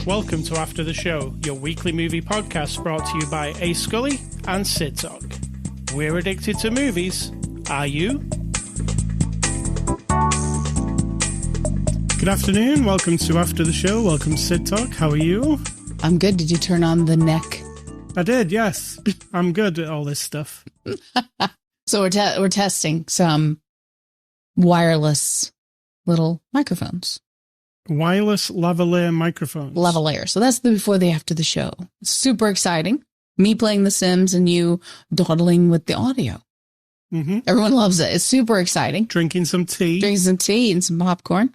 Welcome to After the Show, your weekly movie podcast brought to you by A. Scully and Sid Talk. We're addicted to movies. Are you? Good afternoon. Welcome to After the Show. Welcome, Sid Talk. How are you? I'm good. Did you turn on the neck? I did, yes. I'm good at all this stuff. So we're testing some wireless little microphones. Wireless lavalier microphones. Lavalier. So that's the before the after the show. Super exciting. Me playing The Sims and you dawdling with the audio. Mm-hmm. Everyone loves it. It's super exciting. Drinking some tea. Drinking some tea and some popcorn.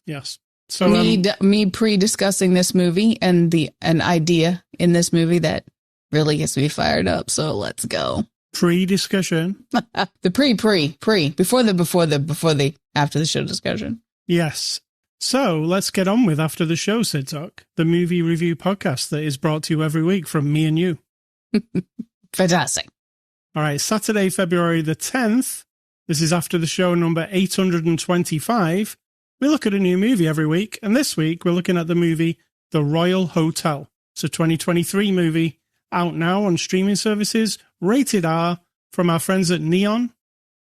Yes. So me pre-discussing this movie and an idea in this movie that really gets me fired up. So let's go. Pre-discussion. The before the after the show discussion. Yes. So let's get on with After the Show, Sid Talk, the movie review podcast that is brought to you every week from me and you. Fantastic. All right, Saturday, February the 10th. This is After the Show number 825. We look at a new movie every week, and this week we're looking at the movie The Royal Hotel. It's a 2023 movie, out now on streaming services, rated R, from our friends at Neon.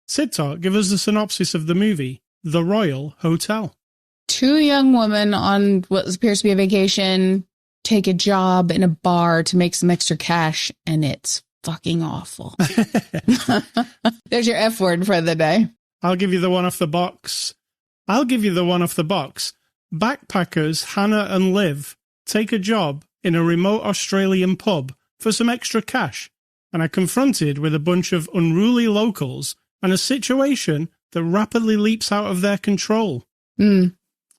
Sid Talk, give us the synopsis of the movie, The Royal Hotel. Two young women on what appears to be a vacation take a job in a bar to make some extra cash, and it's fucking awful. There's your F word for the day. I'll give you the one off the box. Backpackers Hannah and Liv take a job in a remote Australian pub for some extra cash and are confronted with a bunch of unruly locals and a situation that rapidly leaps out of their control.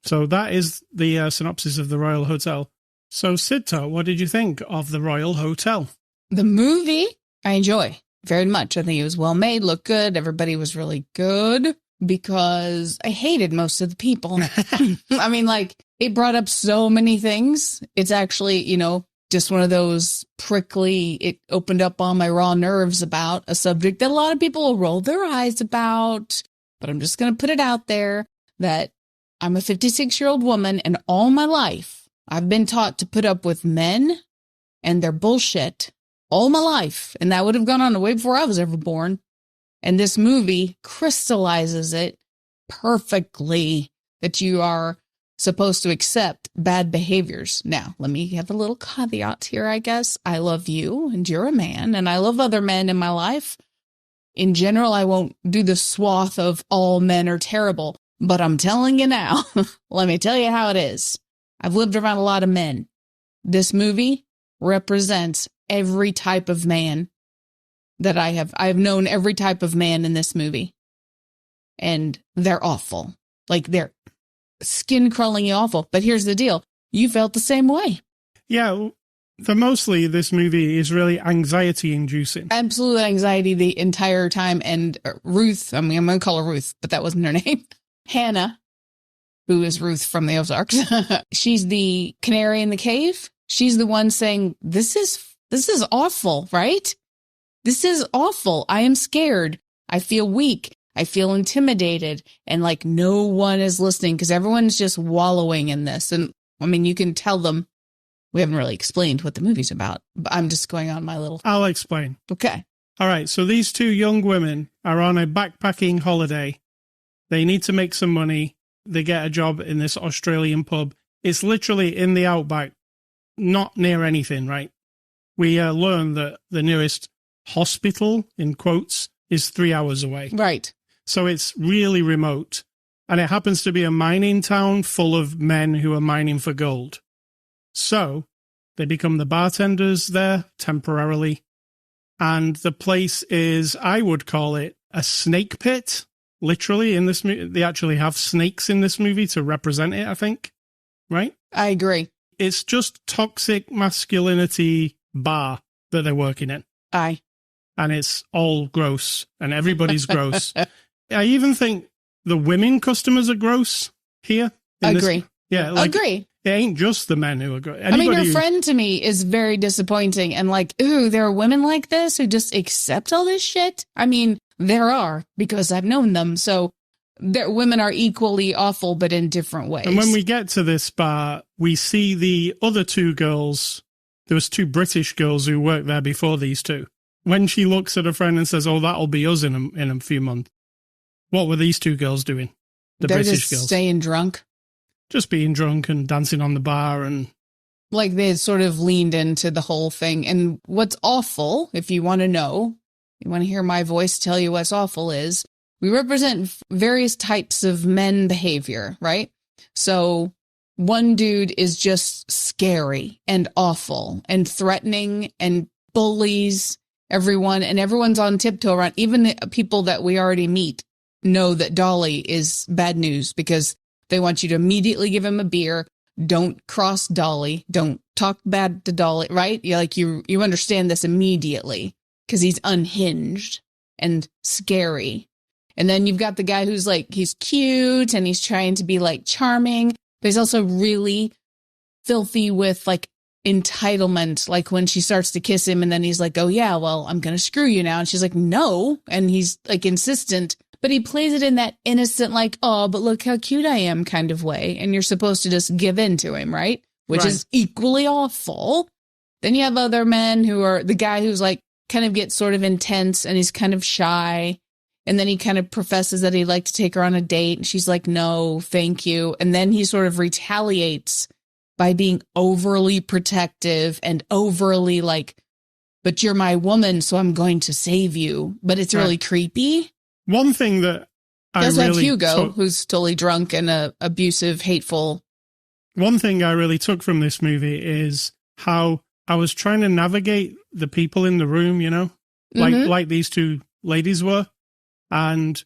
So that is the synopsis of The Royal Hotel. So, Sidta, what did you think of The Royal Hotel? The movie, I enjoy very much. I think it was well made, looked good. Everybody was really good because I hated most of the people. I mean, like, it brought up so many things. It's actually, just one of those prickly, it opened up all my raw nerves about a subject that a lot of people will roll their eyes about. But I'm just going to put it out there that I'm a 56-year-old woman, and all my life, I've been taught to put up with men and their bullshit all my life. And that would have gone on way before I was ever born. And this movie crystallizes it perfectly that you are supposed to accept bad behaviors. Now, let me have a little caveat here, I guess. I love you, and you're a man, and I love other men in my life. In general, I won't do the swath of all men are terrible. But I'm telling you now, let me tell you how it is. I've lived around a lot of men. This movie represents every type of man that I have. I've known every type of man in this movie. And they're awful. Like, they're skin-crawlingly awful. But here's the deal. You felt the same way. Yeah, for mostly this movie is really anxiety-inducing. Absolute anxiety the entire time. And Ruth, I'm going to call her Ruth, but that wasn't her name. Hannah, who is Ruth from the Ozarks, she's the canary in the cave. She's the one saying, this is awful, right? This is awful. I am scared. I feel weak. I feel intimidated. And like no one is listening because everyone's just wallowing in this. And I mean, you can tell them we haven't really explained what the movie's about. But I'm just going on my little... I'll explain. Okay. All right. So these two young women are on a backpacking holiday. They need to make some money. They get a job in this Australian pub. It's literally in the outback, not near anything, right? We learn that the nearest hospital, in quotes, is 3 hours away. Right. So it's really remote. And it happens to be a mining town full of men who are mining for gold. So they become the bartenders there temporarily. And the place is, I would call it, a snake pit. Literally, in this movie, they actually have snakes in this movie to represent it, I think. Right? I agree. It's just toxic masculinity bar that they're working in. Aye. And it's all gross, and everybody's gross. I even think the women customers are gross here. Agree. Agree. It ain't just the men who are gross. Your friend to me is very disappointing, and like, ooh, there are women like this who just accept all this shit. I mean, there are, because I've known them. So that women are equally awful, but in different ways. And when we get to this bar, we see the other two girls. There was two British girls who worked there before these two. When she looks at her friend and says, "Oh, that'll be us in a few months," what were these two girls doing? The They're British just girls staying drunk. just being drunk and dancing on the bar, and Like they had sort of leaned into the whole thing. And what's awful, if you want to know, you want to hear my voice tell you what's awful is, we represent various types of men behavior, right? So one dude is just scary and awful and threatening and bullies everyone, and everyone's on tiptoe around. Even the people that we already meet know that Dolly is bad news because they want you to immediately give him a beer. Don't cross Dolly. Don't talk bad to Dolly, right? You understand this immediately because he's unhinged and scary. And then you've got the guy who's like, he's cute and he's trying to be like charming, but he's also really filthy with like entitlement. Like when she starts to kiss him and then he's like, "Oh yeah, well, I'm going to screw you now." And she's like, "No." And he's like insistent, but he plays it in that innocent, like, "Oh, but look how cute I am" kind of way. And you're supposed to just give in to him, right? Which is equally awful. Then you have other men who are the guy who's like kind of gets sort of intense and he's kind of shy. And then he kind of professes that he'd like to take her on a date. And she's like, "No, thank you." And then he sort of retaliates by being overly protective and overly like, "But you're my woman, so I'm going to save you." But it's really creepy. One thing that I also really have Hugo, who's totally drunk and abusive, hateful. One thing I really took from this movie is how I was trying to navigate the people in the room, you know, like these two ladies were. And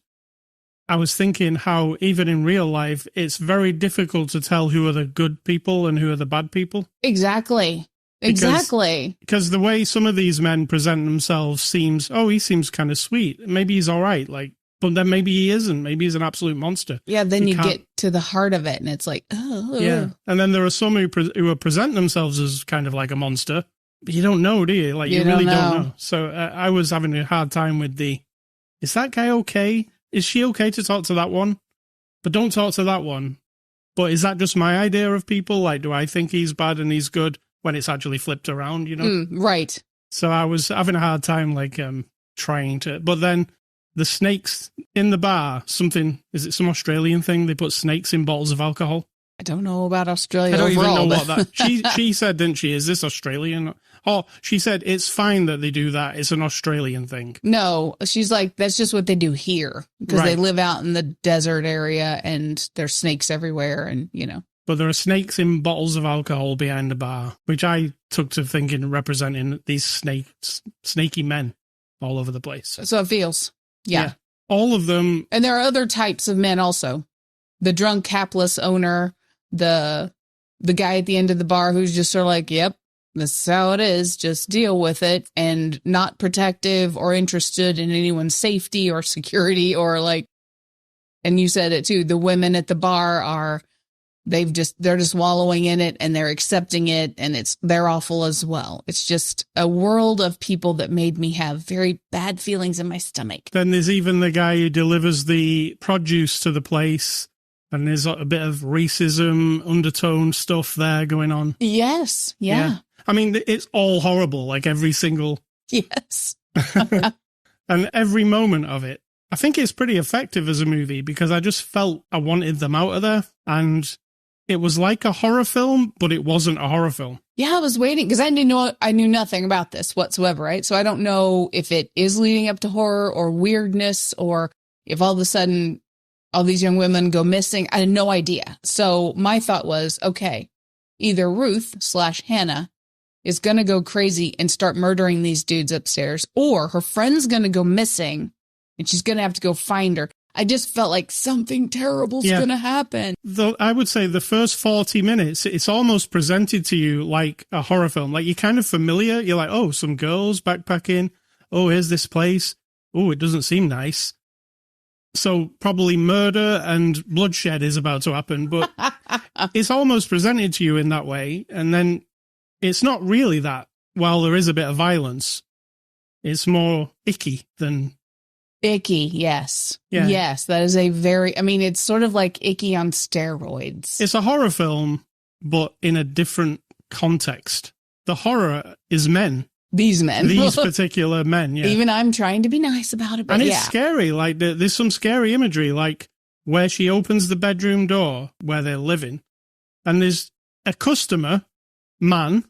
I was thinking how even in real life, it's very difficult to tell who are the good people and who are the bad people. Exactly. Because the way some of these men present themselves seems, oh, he seems kind of sweet. Maybe he's all right. Like, but then maybe he isn't. Maybe he's an absolute monster. Yeah, then you get to the heart of it and it's like, oh. Yeah. And then there are some who are presenting themselves as kind of like a monster. But you don't know, do you? Like, you really don't know. So I was having a hard time with is that guy okay? Is she okay to talk to that one? But don't talk to that one. But is that just my idea of people? Like, do I think he's bad and he's good when it's actually flipped around, you know? Right. So I was having a hard time, like, trying to... But then the snakes in the bar, is it some Australian thing? They put snakes in bottles of alcohol? I don't know about Australia I don't overall, even know what that... She said, didn't she? Is this Australian? Oh, she said it's fine that they do that. It's an Australian thing. No, she's like, that's just what they do here because they live out in the desert area and there's snakes everywhere and, you know. But there are snakes in bottles of alcohol behind the bar, which I took to thinking representing these snaky men all over the place. So it feels. Yeah. All of them. And there are other types of men also. The drunk, hapless owner, the guy at the end of the bar who's just sort of like, "Yep, this is how it is. Just deal with it," and not protective or interested in anyone's safety or security or like, and you said it too, the women at the bar they're just wallowing in it and they're accepting it and they're awful as well. It's just a world of people that made me have very bad feelings in my stomach. Then there's even the guy who delivers the produce to the place. And there's a bit of racism, undertone stuff there going on. Yes. Yeah. I mean, it's all horrible, like every single... Yes. And every moment of it. I think it's pretty effective as a movie because I just felt I wanted them out of there. And it was like a horror film, but it wasn't a horror film. Yeah, I was waiting because I knew nothing about this whatsoever, right? So I don't know if it is leading up to horror or weirdness or if all of a sudden... all these young women go missing. I had no idea. So my thought was, okay, either Ruth/Hannah is going to go crazy and start murdering these dudes upstairs, or her friend's going to go missing and she's going to have to go find her. I just felt like something terrible's going to happen. I would say the first 40 minutes, it's almost presented to you like a horror film. Like you're kind of familiar. You're like, oh, some girls backpacking. Oh, here's this place. Oh, it doesn't seem nice. So probably murder and bloodshed is about to happen, but it's almost presented to you in that way. And then it's not really that. While there is a bit of violence, it's more icky than Icky, yes. Yeah. Yes, that is a very, I mean, it's sort of like Icky on steroids. It's a horror film, but in a different context. The horror is men. These men. These particular men, yeah. Even I'm trying to be nice about it, but and it's scary. Like, there's some scary imagery, like where she opens the bedroom door where they're living, and there's a customer, man,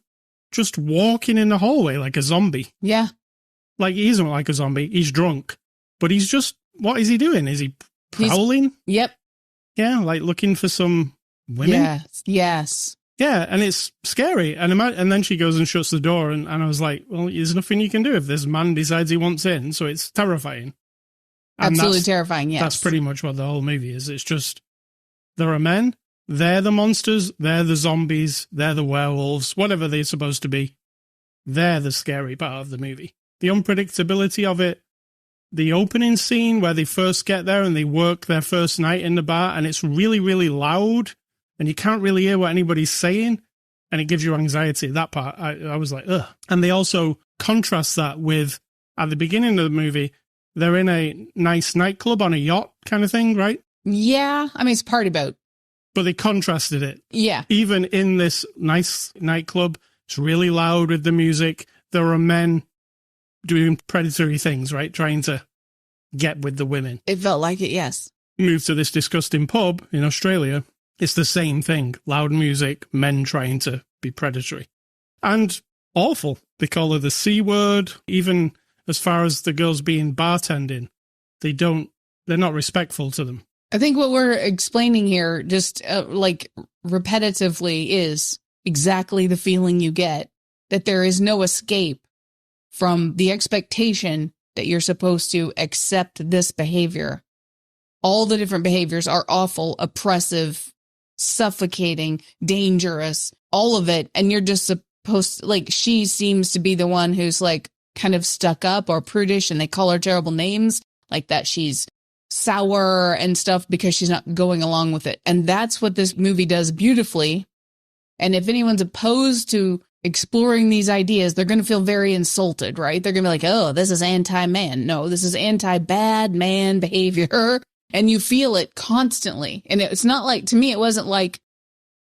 just walking in the hallway like a zombie. Yeah. Like, he isn't like a zombie. He's drunk. But he's just, what is he doing? Is he prowling? Yep. Yeah, like looking for some women? Yes. Yeah, and it's scary. And then she goes and shuts the door, and I was like, well, there's nothing you can do if this man decides he wants in, so it's terrifying. And absolutely terrifying, yes. That's pretty much what the whole movie is. It's just, there are men, they're the monsters, they're the zombies, they're the werewolves, whatever they're supposed to be. They're the scary part of the movie. The unpredictability of it, the opening scene where they first get there and they work their first night in the bar, and it's really, really loud, and you can't really hear what anybody's saying, and it gives you anxiety. That part, I was like, ugh. And they also contrast that with, at the beginning of the movie, they're in a nice nightclub on a yacht kind of thing, right? Yeah, I mean, it's a party boat. But they contrasted it. Yeah. Even in this nice nightclub, it's really loud with the music. There are men doing predatory things, right? Trying to get with the women. It felt like it, yes. Move to this disgusting pub in Australia. It's the same thing. Loud music, men trying to be predatory. And awful. They call her the C word. Even as far as the girls being bartending, they're not respectful to them. I think what we're explaining here, just like repetitively, is exactly the feeling you get that there is no escape from the expectation that you're supposed to accept this behavior. All the different behaviors are awful, oppressive, suffocating, dangerous, all of it. And you're just supposed to, like, she seems to be the one who's like kind of stuck up or prudish, and they call her terrible names like that. She's sour and stuff because she's not going along with it. And that's what this movie does beautifully. And if anyone's opposed to exploring these ideas, they're going to feel very insulted, right? They're going to be like, oh, this is anti-man. No, this is anti-bad man behavior. And you feel it constantly. And it's not like, to me, it wasn't like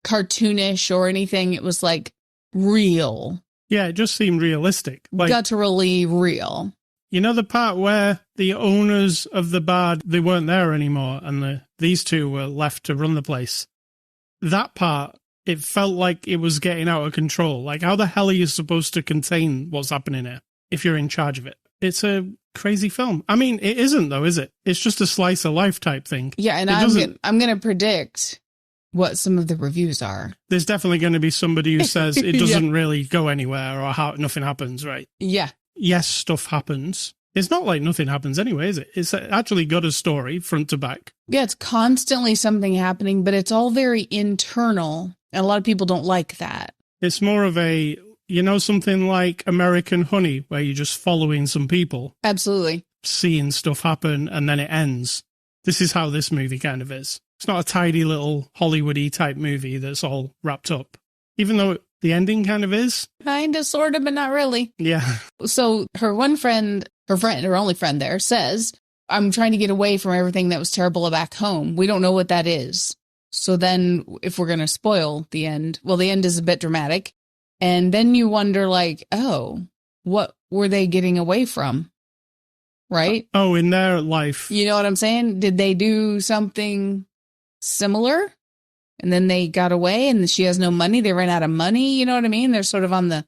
cartoonish or anything. It was like real. Yeah, it just seemed realistic. Like, gutturally real. You know the part where the owners of the bar, they weren't there anymore, and these two were left to run the place? That part, it felt like it was getting out of control. Like, how the hell are you supposed to contain what's happening here if you're in charge of it? It's a crazy film. I mean, it isn't, though, is it? It's just a slice of life type thing. Yeah, and I'm going to predict what some of the reviews are. There's definitely going to be somebody who says it doesn't really go anywhere, or nothing happens, right? Yeah. Yes, stuff happens. It's not like nothing happens anyway, is it? It's actually got a story front to back. Yeah, it's constantly something happening, but it's all very internal. And a lot of people don't like that. It's more of a, something like American Honey, where you're just following some people. Absolutely. Seeing stuff happen, and then it ends. This is how this movie kind of is. It's not a tidy little Hollywood-y type movie that's all wrapped up. Even though the ending kind of is. Kind of, sort of, but not really. Yeah. So her only friend there says, I'm trying to get away from everything that was terrible back home. We don't know what that is. So then if we're going to spoil the end, well, the end is a bit dramatic. And then you wonder, like, oh, what were they getting away from? Right? Oh, in their life. You know what I'm saying? Did they do something similar? And then they got away, and she has no money. They ran out of money. You know what I mean? They're sort of on the...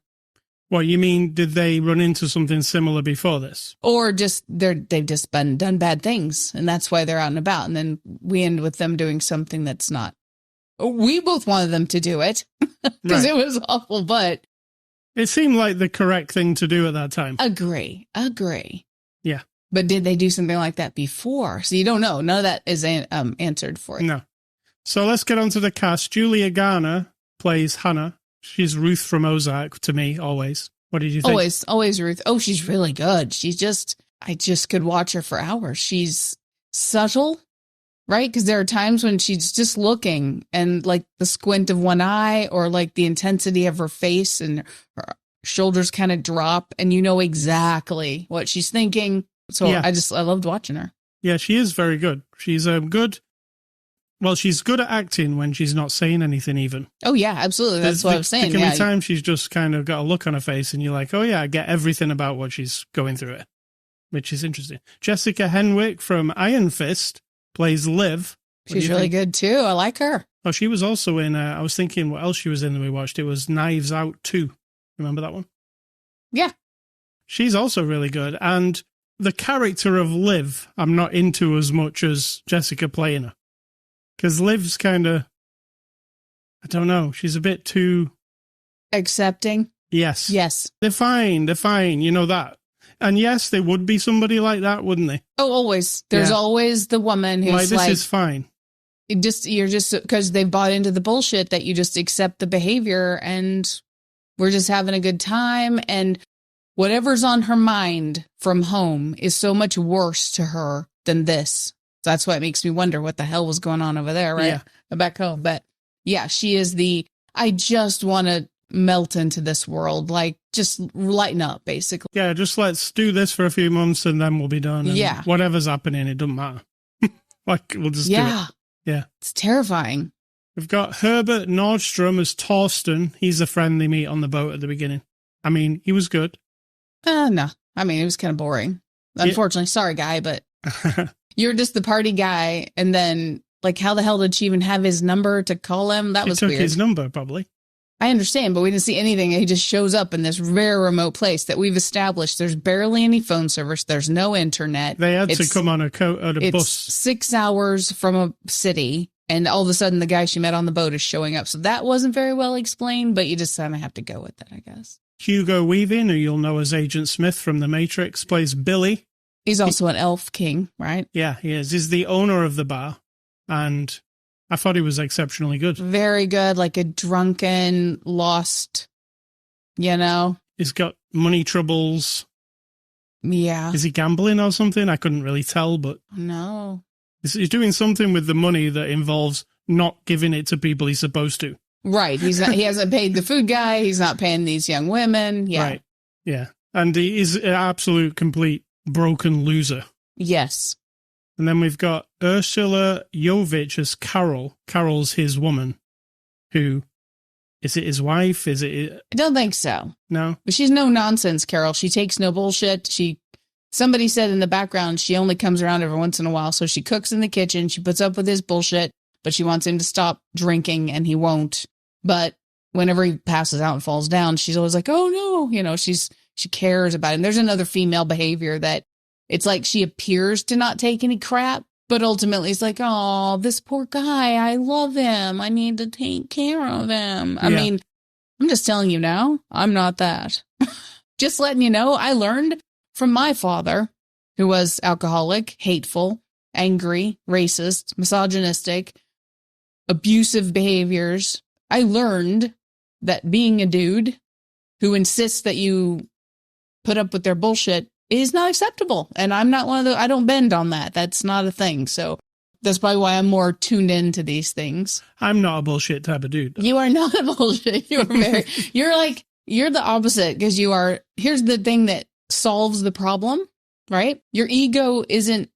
What, you mean, did they run into something similar before this? Or just they've just done bad things, and that's why they're out and about. And then we end with them doing something that's not... We both wanted them to do it, because It was awful, but... It seemed like the correct thing to do at that time. Agree. Yeah. But did they do something like that before? So you don't know. None of that is answered for you. No. So let's get on to the cast. Julia Garner plays Hannah. She's Ruth from Ozark to me, always. What did you think? Always Ruth. Oh, she's really good. I just could watch her for hours. She's subtle, right? Because there are times when she's just looking, and like the squint of one eye, or like the intensity of her face, and her shoulders kind of drop, and you know exactly what she's thinking. So Yeah. I loved watching her. Yeah, she is very good. She's good. Well, she's good at acting when she's not saying anything even. Oh, yeah, absolutely. That's what I was saying. There can Yeah. be times she's just kind of got a look on her face and you're like, oh, yeah, I get everything about what she's going through it, which is interesting. Jessica Henwick from Iron Fist plays Liv. What She's do you really think? good, too. I like her. Oh, she was also in, I was thinking what else she was in that we watched. It was Knives Out 2. Remember that one? Yeah. She's also really good. And the character of Liv, I'm not into as much as Jessica playing her. Because Liv's kind of, I don't know, she's a bit too... Accepting. Yes. Yes. They're fine, you know that. And yes, they would be somebody like that, wouldn't they? Oh, always. There's Yeah. always the woman who's This is fine. you're just, because they've bought into the bullshit that you just accept the behavior and we're just having a good time. And whatever's on her mind from home is so much worse to her than this. That's why it makes me wonder what the hell was going on over there, right? Yeah. Back home. But yeah, she is I just want to melt into this world. Like, just lighten up, basically. Yeah, just let's do this for a few months and then we'll be done. And Yeah. whatever's happening, it doesn't matter. Like, we'll just do it. Yeah. It's terrifying. We've got Herbert Nordstrom as Torsten. He's a friend they meet on the boat at the beginning. I mean, he was good. No. I mean, it was kind of boring. Unfortunately, sorry, guy, but you're just the party guy. And then, like, how the hell did she even have his number to call him? That was took weird. his number, probably. I understand, but we didn't see anything. He just shows up in this very remote place that we've established. There's barely any phone service. There's no internet. They had to come on a bus. 6 hours from a city, and all of a sudden the guy she met on the boat is showing up. So that wasn't very well explained, but you just kind of have to go with it, I guess. Hugo Weaving, who you'll know as Agent Smith from The Matrix, plays Billy. He's also an elf king, right? Yeah, he is. He's the owner of the bar, and I thought he was exceptionally good. Very good, like a drunken, lost, He's got money troubles. Yeah. Is he gambling or something? I couldn't really tell, but No. he's doing something with the money that involves not giving it to people he's supposed to. Right. He hasn't paid the food guy. He's not paying these young women. Yeah. Right. Yeah. And he is an absolute, complete broken loser. Yes. And then we've got Ursula Jovich as Carol. Carol's his woman. Who, is it his wife? Is it? I don't think so. No? But she's no nonsense, Carol. She takes no bullshit. Somebody said in the background, she only comes around every once in a while. So she cooks in the kitchen. She puts up with his bullshit, but she wants him to stop drinking and he won't. But whenever he passes out and falls down, she's always like, oh no, she cares about him. There's another female behavior that it's like she appears to not take any crap, but ultimately it's like, oh, this poor guy, I love him. I need to take care of him. I mean, I'm just telling you now, I'm not that. Just letting you know, I learned from my father, who was alcoholic, hateful, angry, racist, misogynistic, abusive behaviors. I learned that being a dude who insists that you put up with their bullshit is not acceptable. And I'm not one of I don't bend on that. That's not a thing. So that's probably why I'm more tuned into these things. I'm not a bullshit type of dude. You are not a bullshit. You're the opposite because here's the thing that solves the problem, right? Your ego isn't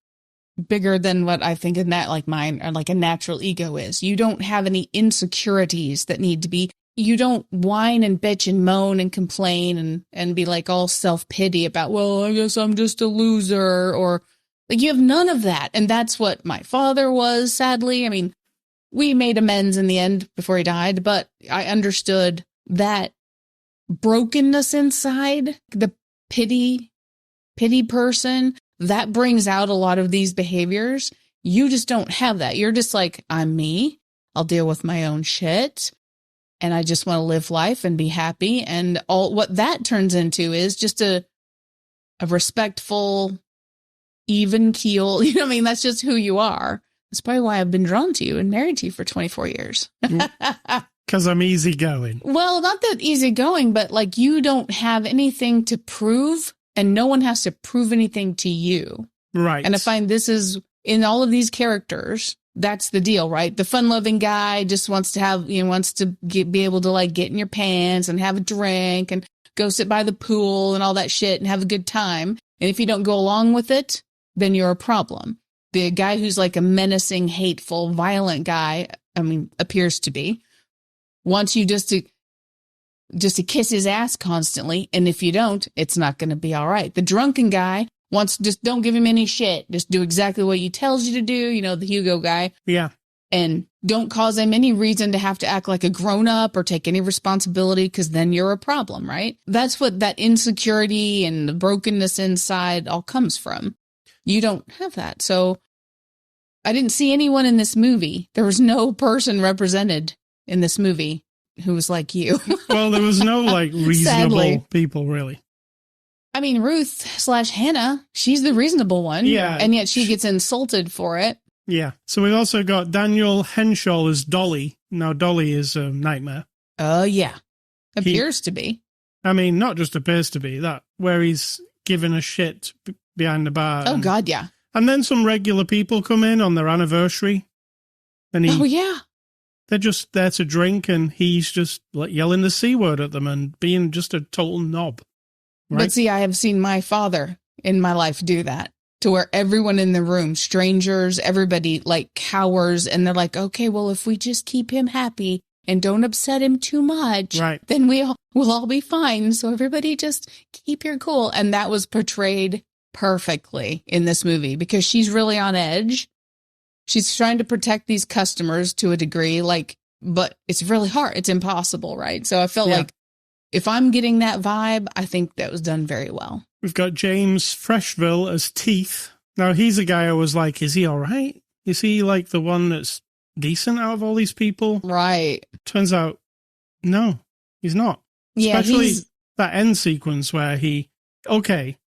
bigger than what I think in that, like mine, or like a natural ego is. You don't have any insecurities that need to be, you don't whine and bitch and moan and complain and be like all self-pity about, well, I guess I'm just a loser, or like you have none of that. And that's what my father was, sadly. I mean, we made amends in the end before he died, but I understood that brokenness inside, the pity person, that brings out a lot of these behaviors. You just don't have that. You're just like, I'm me. I'll deal with my own shit. And I just want to live life and be happy. And all what that turns into is just a respectful, even keel. You know what I mean? That's just who you are. That's probably why I've been drawn to you and married to you for 24 years. Because I'm easygoing. Well, not that easygoing, but like you don't have anything to prove. And no one has to prove anything to you. Right. And I find this is, in all of these characters, that's the deal, right? The fun-loving guy just wants to be able to like get in your pants and have a drink and go sit by the pool and all that shit and have a good time. And if you don't go along with it, then you're a problem. The guy who's like a menacing, hateful, violent guy, appears to be, wants you just to kiss his ass constantly. And if you don't, it's not going to be all right. The drunken guy wants, just don't give him any shit. Just do exactly what he tells you to do. The Hugo guy. Yeah. And don't cause him any reason to have to act like a grown-up or take any responsibility, because then you're a problem, right? That's what that insecurity and the brokenness inside all comes from. You don't have that. So I didn't see anyone in this movie. There was no person represented in this movie who was like you. Well, there was no reasonable Sadly. people, really. Ruth/Hannah, she's the reasonable one. Yeah. And yet she gets insulted for it. Yeah. So we've also got Daniel Henshaw as Dolly. Now, Dolly is a nightmare. Oh, yeah. Appears to be. Not just appears to be, that where he's giving a shit behind the bar. Oh, God, yeah. And then some regular people come in on their anniversary. And they're just there to drink, and he's just yelling the C word at them and being just a total knob. Right? But see, I have seen my father in my life do that, to where everyone in the room, strangers, everybody cowers, and they're like, okay, well, if we just keep him happy and don't upset him too much, right, then we'll all be fine. So everybody just keep your cool. And that was portrayed perfectly in this movie, because she's really on edge. She's trying to protect these customers to a degree, but it's really hard. It's impossible, right? So I felt like if I'm getting that vibe, I think that was done very well. We've got James Freshville as Teeth. Now, he's a guy I was like, is he all right? Is he the one that's decent out of all these people? Right. Turns out, no, he's not. Yeah, especially that end sequence where he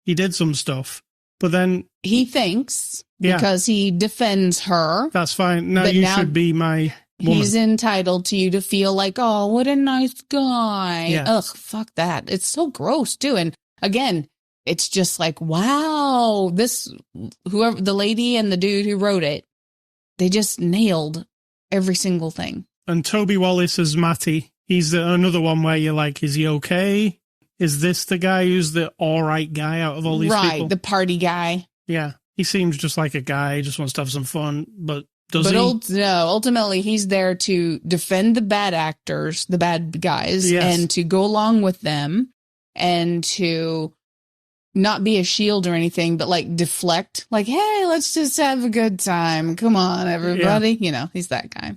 did some stuff, but then he thinks because he defends her. That's fine. Now you should be my woman. He's entitled to you to feel like, oh, what a nice guy. Yeah. Ugh, fuck that. It's so gross too. And again, it's just like, wow, whoever, the lady and the dude who wrote it, they just nailed every single thing. And Toby Wallace as Matty. He's another one where you're like, is he okay? Is this the guy who's the all right guy out of all these people? Right, the party guy. Yeah, he seems just like a guy, just wants to have some fun, but does he? No, ultimately, he's there to defend the bad actors, the bad guys, and to go along with them, and to not be a shield or anything, but deflect, hey, let's just have a good time. Come on, everybody. Yeah. He's that guy.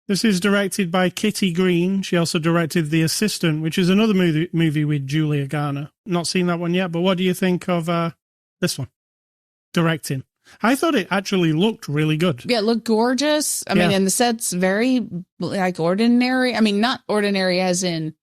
This is directed by Kitty Green. She also directed The Assistant, which is another movie with Julia Garner. Not seen that one yet, but what do you think of this one? Directing. I thought it actually looked really good. Yeah, it looked gorgeous. I mean, and the set's very ordinary. Not ordinary as in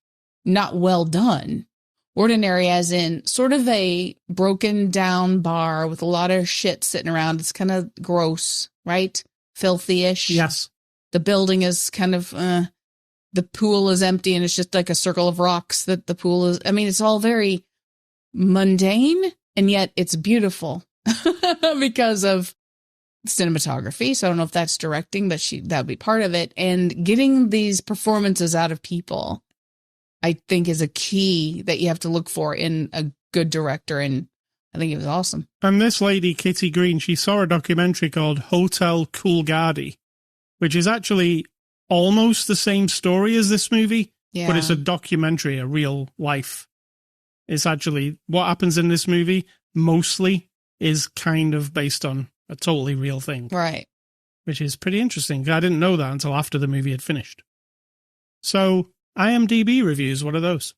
not well done. Ordinary as in sort of a broken down bar with a lot of shit sitting around. It's kind of gross, right? Filthy-ish. Yes. The building is kind of, the pool is empty and it's just like a circle of rocks that the pool is. It's all very mundane, and yet it's beautiful because of cinematography. So I don't know if that's directing, but that would be part of it. And getting these performances out of people, I think, is a key that you have to look for in a good director. And I think it was awesome. And this lady, Kitty Green, she saw a documentary called Hotel Coolgardie, which is actually almost the same story as this movie, but it's a documentary, a real life. It's actually what happens in this movie mostly is kind of based on a totally real thing. Right. Which is pretty interesting. I didn't know that until after the movie had finished. So, IMDb reviews, what are those?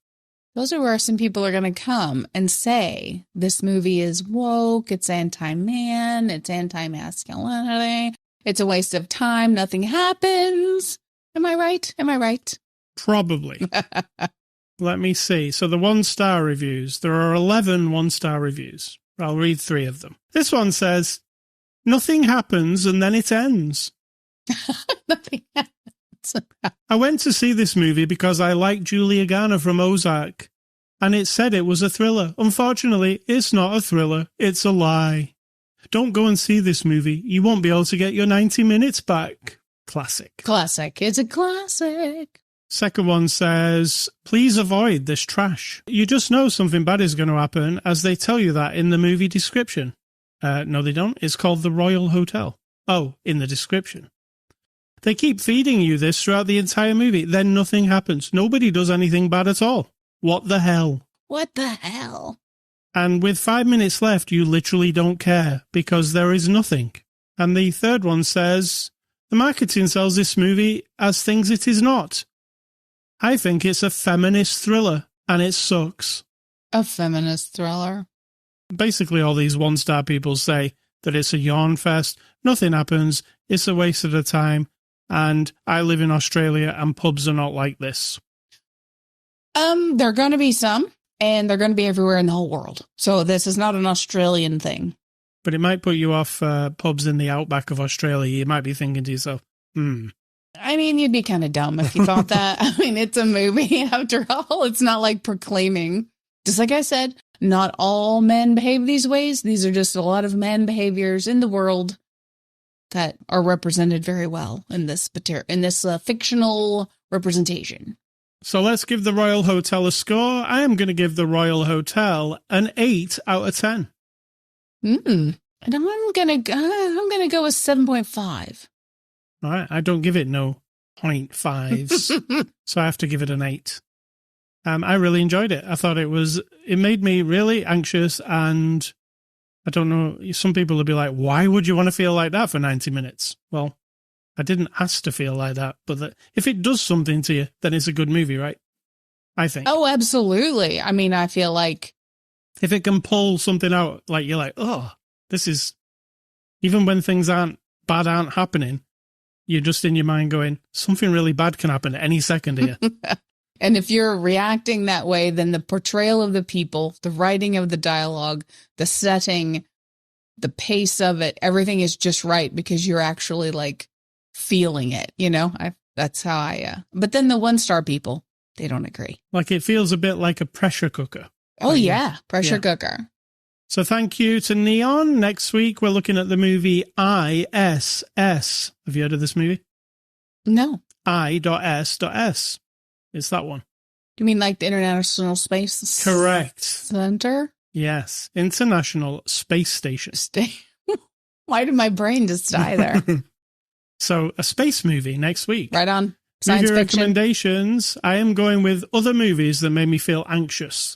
Those are where some people are going to come and say, this movie is woke, it's anti-man, it's anti-masculinity. It's a waste of time. Nothing happens. Am I right? Probably. Let me see. So the 1-star reviews. There are 11 one-star reviews. I'll read 3 of them. This one says, nothing happens and then it ends. Nothing happens. I went to see this movie because I like Julia Garner from Ozark, and it said it was a thriller. Unfortunately, it's not a thriller. It's a lie. Don't go and see this movie. You won't be able to get your 90 minutes back. Classic. It's a classic. Second one says, please avoid this trash. You just know something bad is going to happen as they tell you that in the movie description. No, they don't. It's called the Royal Hotel. Oh, in the description. They keep feeding you this throughout the entire movie. Then nothing happens. Nobody does anything bad at all. What the hell? What the hell? And with 5 minutes left, you literally don't care because there is nothing. And the third one says, the marketing sells this movie as things it is not. I think it's a feminist thriller, and it sucks. A feminist thriller? Basically, all these one-star people say that it's a yawn fest, nothing happens, it's a waste of the time, and I live in Australia and pubs are not like this. There are going to be some, and they're going to be everywhere in the whole world. So this is not an Australian thing. But it might put you off pubs in the outback of Australia. You might be thinking to yourself, I mean, you'd be kind of dumb if you thought that. I mean, it's a movie after all. It's not like proclaiming. Just like I said, not all men behave these ways. These are just a lot of men behaviors in the world that are represented very well in this fictional representation. So let's give the Royal Hotel a score. I am going to give the Royal Hotel an 8 out of 10. And I'm gonna go with 7.5. All right, I don't give it no 0.5s, so I have to give it an 8. I really enjoyed it. I thought it made me really anxious, and I don't know, some people will be like, why would you want to feel like that for 90 minutes? Well, I didn't ask to feel like that, but if it does something to you, then it's a good movie, right? I think. Oh, absolutely. I mean, I feel like if it can pull something out, like you're like, oh, this is, even when things aren't happening, you're just in your mind going, something really bad can happen at any second here. And if you're reacting that way, then the portrayal of the people, the writing of the dialogue, the setting, the pace of it, everything is just right because you're actually like feeling it, you know? That's how but then the 1-star people, they don't agree. Like it feels a bit like a pressure cooker. Oh, yeah. Pressure cooker. So thank you to Neon. Next week, we're looking at the movie ISS. Have you heard of this movie? No. I.S.S. It's that one. You mean like the International Space Correct. Center? Yes. International Space Station. Why did my brain just die there? So a space movie next week. Right on. Science movie fiction. Recommendations. I am going with other movies that made me feel anxious.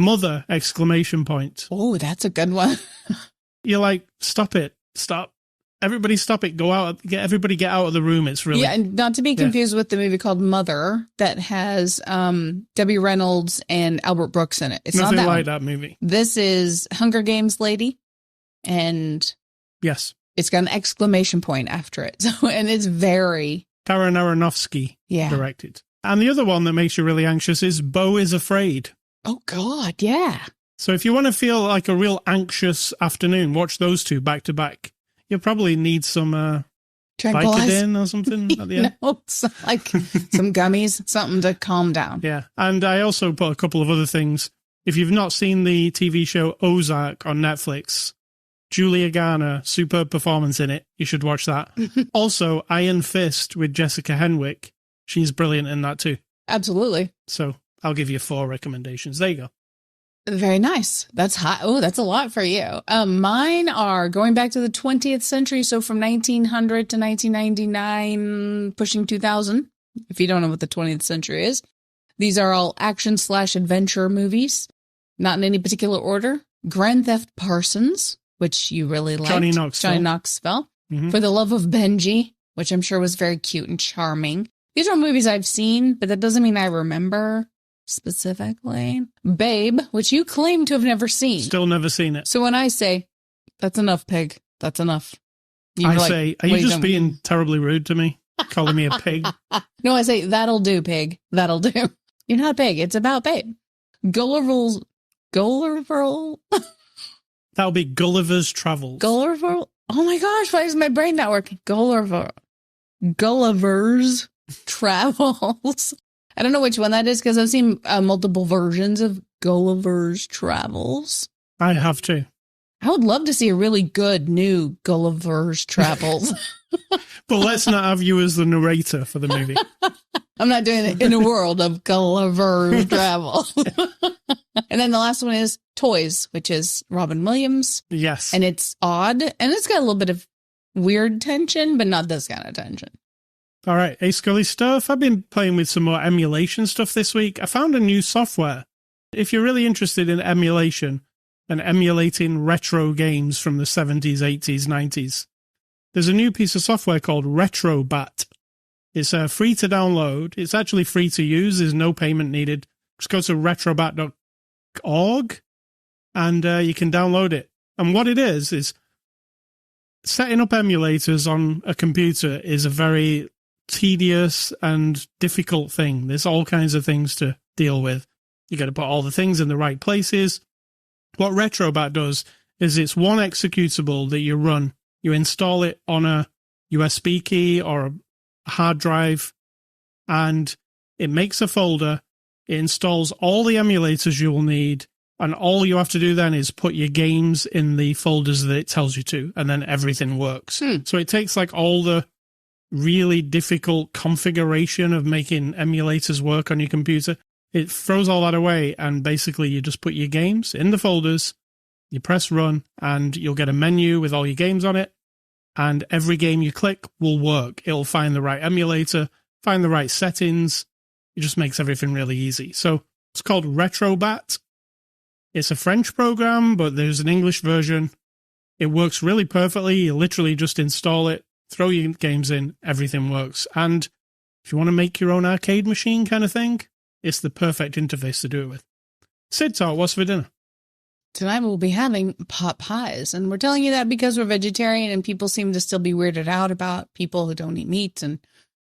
Mother! ! Oh, that's a good one. You're like, stop it. Stop. Everybody stop it. Go out. Get out of the room. It's really... Yeah, and not to be confused with the movie called Mother that has Debbie Reynolds and Albert Brooks in it. It's nothing not like that movie. This is Hunger Games lady, and yes, it's got an exclamation point after it. So, and it's very... Darren Aronofsky directed. And the other one that makes you really anxious is Beau is Afraid. Oh, God, yeah. So if you want to feel like a real anxious afternoon, watch those two back to back. You'll probably need some Vicodin or something at the end. No, like some gummies, something to calm down. Yeah. And I also put a couple of other things. If you've not seen the TV show Ozark on Netflix, Julia Garner, superb performance in it. You should watch that. Also, Iron Fist with Jessica Henwick. She's brilliant in that too. Absolutely. So I'll give you 4 recommendations. There you go. Very nice. That's hot. Oh, that's a lot for you. Mine are going back to the 20th century. So from 1900 to 1999, pushing 2000. If you don't know what the 20th century is, these are all action/adventure movies, not in any particular order. Grand Theft Parsons, which you really liked. Johnny Knoxville. Mm-hmm. For the Love of Benji, which I'm sure was very cute and charming. These are movies I've seen, but that doesn't mean I remember specifically. Babe, which you claim to have never seen. Still never seen it. So when I say, that's enough, pig, that's enough. I say, are you just being terribly rude to me? Calling me a pig? No, I say, that'll do, pig. That'll do. You're not a pig. It's about Babe. Gulliver's... That'll be Gulliver's Travels. Gulliver? Oh my gosh, why is my brain not working? Gulliver's Travels. I don't know which one that is because I've seen multiple versions of Gulliver's Travels. I have too. I would love to see a really good new Gulliver's Travels. But let's not have you as the narrator for the movie. I'm not doing it in a world of Gulliver's Travels. And then the last one is Toys, which is Robin Williams. Yes. And it's odd. And it's got a little bit of weird tension, but not this kind of tension. All right. Hey, Scully Stuff. I've been playing with some more emulation stuff this week. I found a new software. If you're really interested in emulation and emulating retro games from the 70s, 80s, 90s, there's a new piece of software called RetroBat. It's free to download. It's actually free to use. There's no payment needed. Just go to retrobat.org and you can download it. And what it is setting up emulators on a computer is a very tedious and difficult thing. There's all kinds of things to deal with. You got to put all the things in the right places. What RetroBat does is it's one executable that you run. You install it on a USB key or a hard drive, and it makes a folder. It installs all the emulators you will need, and all you have to do then is put your games in the folders that it tells you to, and then everything works. So it takes like all the really difficult configuration of making emulators work on your computer. It throws all that away, and basically you just put your games in the folders, you press run, and you'll get a menu with all your games on it, and every game you click will work. It'll find the right emulator, find the right settings. It just makes everything really easy. So it's called RetroBat. It's a French program, but there's an English version. It works really perfectly. You literally just install it, throw your games in, everything works. And if you want to make your own arcade machine kind of thing, it's the perfect interface to do it with. Sid Talk, what's for dinner? Tonight we'll be having pot pies, and we're telling you that because we're vegetarian and people seem to still be weirded out about people who don't eat meat, and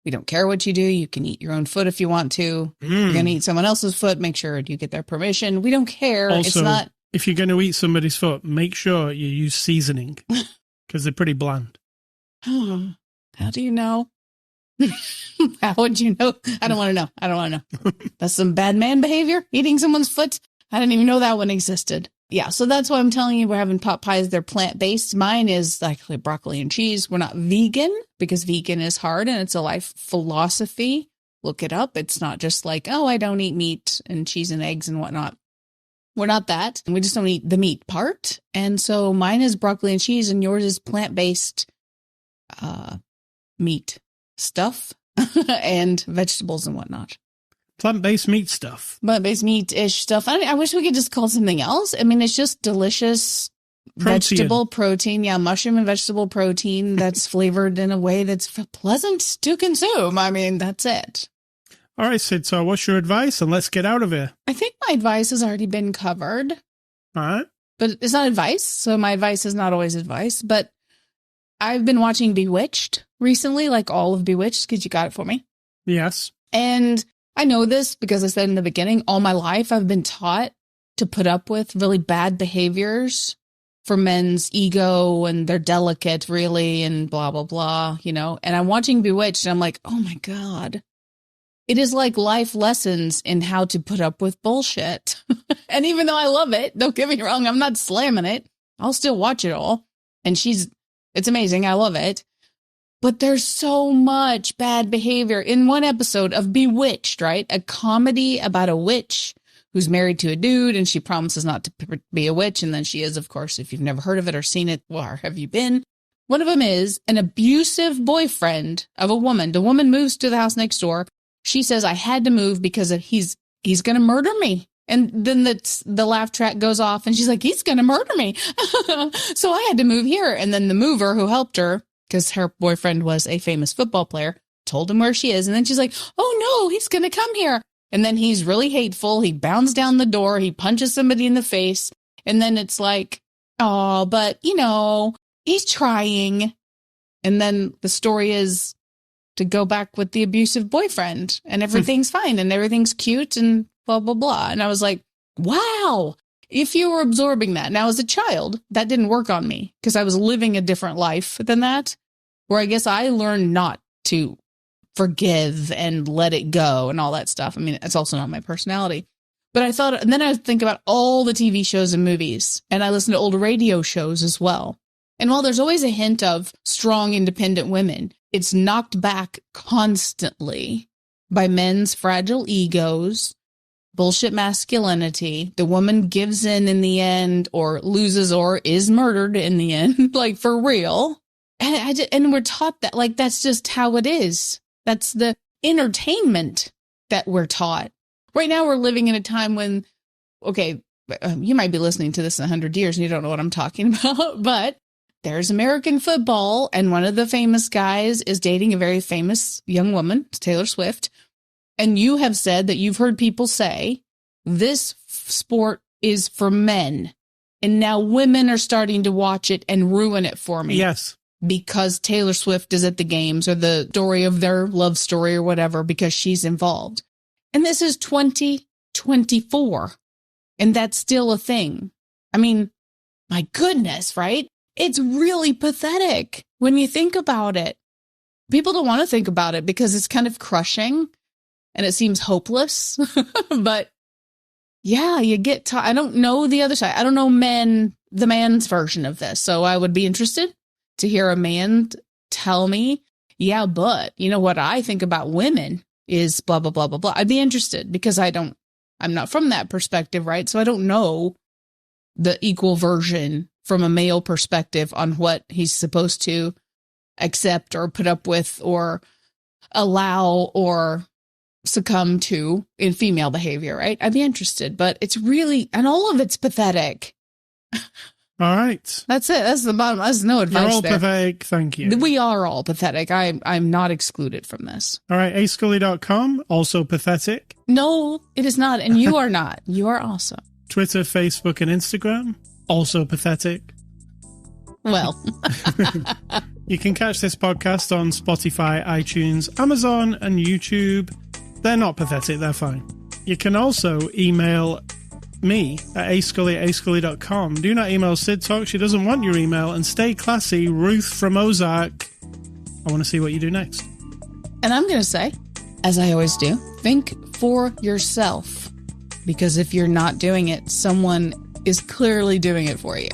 we don't care what you do. You can eat your own foot if you want to. You're going to eat someone else's foot, make sure you get their permission. We don't care. Also, it's not. If you're going to eat somebody's foot, make sure you use seasoning because they're pretty bland. How do you know? How would you know? I don't want to know. I don't want to know. That's some bad man behavior, eating someone's foot. I didn't even know that one existed. Yeah, so that's why I'm telling you we're having pot pies. They're plant-based. Mine is actually broccoli and cheese. We're not vegan because vegan is hard and it's a life philosophy. Look it up. It's not just like, oh, I don't eat meat and cheese and eggs and whatnot. We're not that. We just don't eat the meat part. And so mine is broccoli and cheese and yours is plant-based meat stuff and vegetables and whatnot. Plant-based meat stuff. Plant-based meat-ish stuff. I wish we could just call it something else. I mean, it's just delicious vegetable protein. Yeah, mushroom and vegetable protein that's flavored in a way that's pleasant to consume. I mean, that's it. All right, Sid, so what's your advice? And let's get out of here. I think my advice has already been covered. All right. But it's not advice, so my advice is not always advice. But I've been watching Bewitched recently, like all of Bewitched, because you got it for me. Yes. And I know this because I said in the beginning, all my life I've been taught to put up with really bad behaviors for men's ego and they're delicate, really, and blah, blah, blah, you know. And I'm watching Bewitched and I'm like, oh my God. It is like life lessons in how to put up with bullshit. And even though I love it, don't get me wrong, I'm not slamming it. I'll still watch it all. And it's amazing. I love it. But there's so much bad behavior in one episode of Bewitched, right? A comedy about a witch who's married to a dude and she promises not to be a witch. And then she is, of course, if you've never heard of it or seen it, where have you been? One of them is an abusive boyfriend of a woman. The woman moves to the house next door. She says, I had to move because he's going to murder me. And then the laugh track goes off and she's like, he's going to murder me. So I had to move here. And then the mover who helped her, because her boyfriend was a famous football player, told him where she is. And then she's like, oh no, he's going to come here. And then he's really hateful. He bounds down the door. He punches somebody in the face. And then it's like, oh, but you know, he's trying. And then the story is to go back with the abusive boyfriend and everything's fine and everything's cute and blah, blah, blah. And I was like, wow. If you were absorbing that. Now, as a child, that didn't work on me because I was living a different life than that, where I guess I learned not to forgive and let it go and all that stuff. I mean, it's also not my personality. But I thought, and then I think about all the TV shows and movies, and I listen to old radio shows as well. And while there's always a hint of strong, independent women, it's knocked back constantly by men's fragile egos, bullshit masculinity. The woman gives in the end, or loses, or is murdered in the end, like for real. And we're taught that, like, that's just how it is. That's the entertainment that we're taught. Right now, we're living in a time when, okay, you might be listening to this in 100 years and you don't know what I'm talking about, but there's American football, and one of the famous guys is dating a very famous young woman, Taylor Swift. And you have said that you've heard people say, this sport is for men. And now women are starting to watch it and ruin it for me. Yes. Because Taylor Swift is at the games, or the story of their love story or whatever, because she's involved. And this is 2024. And that's still a thing. I mean, my goodness, right? It's really pathetic when you think about it. People don't want to think about it because it's kind of crushing and it seems hopeless. But yeah, you get I don't know the other side. I don't know the man's version of this. So I would be interested to hear a man tell me, yeah, but you know what I think about women is blah, blah, blah, blah, blah. I'd be interested because I'm not from that perspective, right? So I don't know the equal version from a male perspective on what he's supposed to accept or put up with or allow or succumb to in female behavior, right? I'd be interested, but it's really, and all of it's pathetic. All right. That's it. That's the bottom. That's no advice. You're all there. Pathetic. Thank you. We are all pathetic. I'm not excluded from this. All right. ascully.com, also pathetic. No, it is not. And you are not. You are awesome. Twitter, Facebook, and Instagram, also pathetic. Well. You can catch this podcast on Spotify, iTunes, Amazon, and YouTube. They're not pathetic. They're fine. You can also email me at ascully@ascully.com. Do not email Sid Talk. She doesn't want your email. And stay classy, Ruth from Ozark. I want to see what you do next. And I'm going to say, as I always do, think for yourself. Because if you're not doing it, someone is clearly doing it for you.